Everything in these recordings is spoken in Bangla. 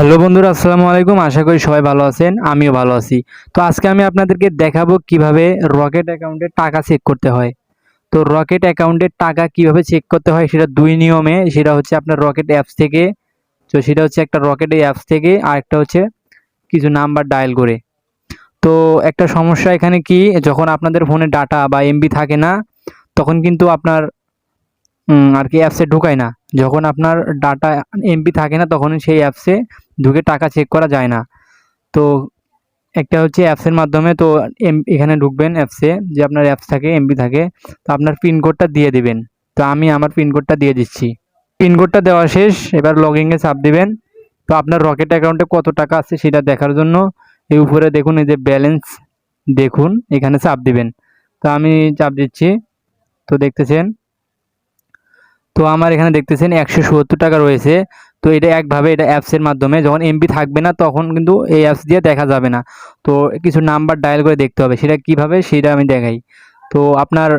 হ্যালো বন্ধুরা, আসসালামু আলাইকুম। আশা করি সবাই ভালো আছেন, আমিও ভালো আছি। তো আজকে আমি আপনাদেরকে দেখাবো কিভাবে রকেট অ্যাকাউন্টে টাকা চেক করতে হয়। তো রকেট অ্যাকাউন্টে টাকা কিভাবে চেক করতে হয় সেটা দুই নিয়মে। সেটা হচ্ছে আপনার রকেট অ্যাপস থেকে, তো সেটা হচ্ছে একটা রকেট অ্যাপস থেকে, আর একটা হচ্ছে কিছু নাম্বার ডায়াল করে। তো একটা সমস্যা এখানে কি, যখন আপনাদের ফোনে ডাটা বা এমবি থাকে না, তখন কিন্তু আপনার আর কি অ্যাপসে ঢোকায় না। যখন আপনার ডাটা এমবি থাকে না, তখন সেই অ্যাপসে ঢুকে টাকা চেক করা যায় না। তো একটা হচ্ছে অ্যাপসের মাধ্যমে, তো এখানে ঢুকবেন অ্যাপসে, যে আপনার অ্যাপস থাকে, এমবি থাকে, তো আপনার পিন কোডটা দিয়ে দিবেন। তো আমি আমার পিন কোডটা দিয়ে দিচ্ছি। পিন কোডটা দেওয়া শেষ, এবার লগইনে চাপ দিবেন। তো আপনার রকেট অ্যাকাউন্টে কত টাকা আছে সেটা দেখার জন্য এই উপরে দেখুন, এই যে ব্যালেন্স দেখুন, এখানে চাপ দিবেন। তো আমি চাপ দিচ্ছি, তো দেখতেছেন, তো আমার এখানে দেখতেছেন 170 টাকা রয়েছে। তো এটা একভাবে, এটা অ্যাপসের মাধ্যমে, যখন এমবি থাকবে না তখন কিন্তু এই অ্যাপস দিয়ে দেখা যাবে না। তো কিছু নাম্বার ডায়াল করে দেখতে হবে, সেটা কিভাবে সেটা আমি দেখাই। তো আপনার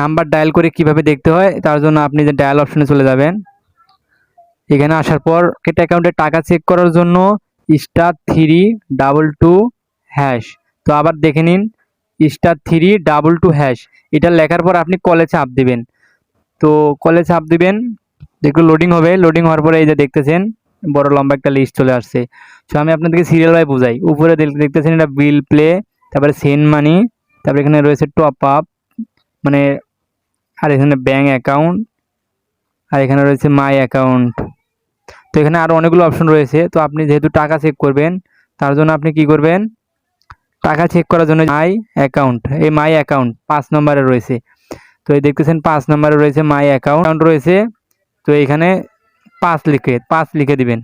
নাম্বার ডায়াল করে কিভাবে দেখতে হয়, তার জন্য আপনি যে ডায়াল অপশনে চলে যাবেন। এখানে আসার পর রকেট অ্যাকাউন্টে টাকা চেক করার জন্য *322#। তো আবার দেখে নিন, *322#। এটা লেখার পর আপনি কলে চাপ দিবেন। তো কলে চাপ দিবেন, একটু লোডিং হবে। লোডিং হওয়ার পরে এই যে দেখতেছেন, বড় লম্বা একটা লিস্ট চলে আসছে। তো আমি আপনাদেরকে সিরিয়াল বাই বোঝাই। উপরে দেখতেছেন এটা বিল প্লে, তারপরে সেন্ড মানি, তারপরে এখানে রয়েছে টপ আপ, মানে, আর এখানে ব্যাঙ্ক অ্যাকাউন্ট, আর এখানে রয়েছে মাই অ্যাকাউন্ট। তো এখানে আরও অনেকগুলো অপশন রয়েছে। তো আপনি যেহেতু টাকা চেক করবেন, তার জন্য আপনি কি করবেন, টাকা চেক করার জন্য মাই অ্যাকাউন্ট, এই মাই অ্যাকাউন্ট 5 নম্বরে রয়েছে। তো এই দেখতেছেন 5 নম্বরে রয়েছে মাই অ্যাকাউন্ট রয়েছে। তো এখানে 5 লিখে দিবেন,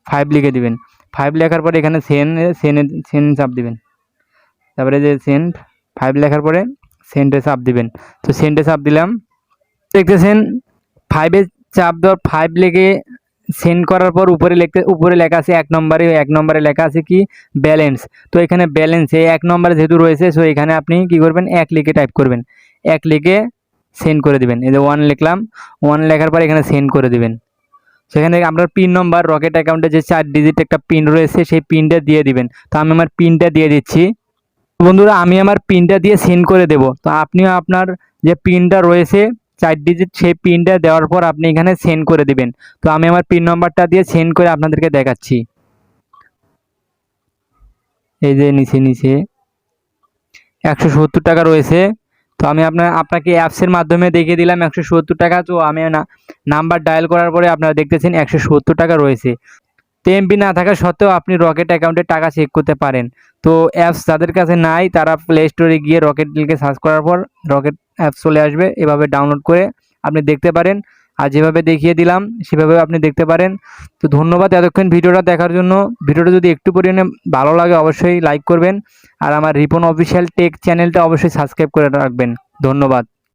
5 লিখে দিবেন। 5 লেখার পরে এখানে সেন্ড চাপ দিবেন। তারপরে যে সেন্ড 5 লেখার পরে সেন্ডে চাপ দিবেন। তো সেন্ডে চাপ দিলাম, দেখতেছেন 5-এ চাপ দেওয়ার 5 লিখে সেন্ড করার পর উপরে লেখা আছে 1 নম্বরে লেখা আছে কি, ব্যালেন্স। তো এখানে ব্যালেন্স এই 1 নম্বরে যেহেতু রয়েছে, সো এখানে আপনি কি করবেন, 1 লিখে টাইপ করবেন, 1 লিখে সেন্ড করে দিবেন। এই যে 1 লিখলাম, 1 লেখার পর এখানে সেন্ড করে দিবেন। সেখানে আপনার পিন নম্বর, রকেট অ্যাকাউন্টে যে 4 ডিজিট একটা পিন রয়েছে, সেই পিনটা দিয়ে দিবেন। তো আমি আমার পিনটা দিয়ে দিচ্ছি। বন্ধুরা, আমি আমার পিনটা দিয়ে সেন্ড করে দেব। তো আপনিও আপনার যে পিনটা রয়েছে 4 ডিজিট, সেই পিনটা দেওয়ার পর আপনি এখানে সেন্ড করে দিবেন। তো আমি আমার পিন নম্বরটা দিয়ে সেন্ড করে আপনাদেরকে দেখাচ্ছি। এই যে নিচে 170 টাকা রয়েছে। তো আমি আপনাকে অ্যাপসের মাধ্যমে দেখিয়ে দিলাম 170 টাকা। তো আমি নাম্বার ডায়াল করার পরে আপনারা দেখতেছেন 170 টাকা রয়েছে। তো এমবি না থাকা সত্ত্বেও আপনি রকেট অ্যাকাউন্টে টাকা চেক করতে পারেন। তো অ্যাপস যাদের কাছে নাই, তারা প্লে স্টোরে গিয়ে রকেট লিখে সার্চ করার পর রকেট অ্যাপস চলে আসবে, এভাবে ডাউনলোড করে আপনি দেখতে পারেন। আর যেভাবে দেখিয়ে দিলাম সেভাবে আপনি দেখতে পারেন। তো ধন্যবাদ এতক্ষণ ভিডিওটা দেখার জন্য। ভিডিওটা যদি একটু পরিমাণে ভালো লাগে অবশ্যই লাইক করবেন, আর আমার রিপন অফিসিয়াল টেক চ্যানেলটা অবশ্যই সাবস্ক্রাইব করে রাখবেন। ধন্যবাদ।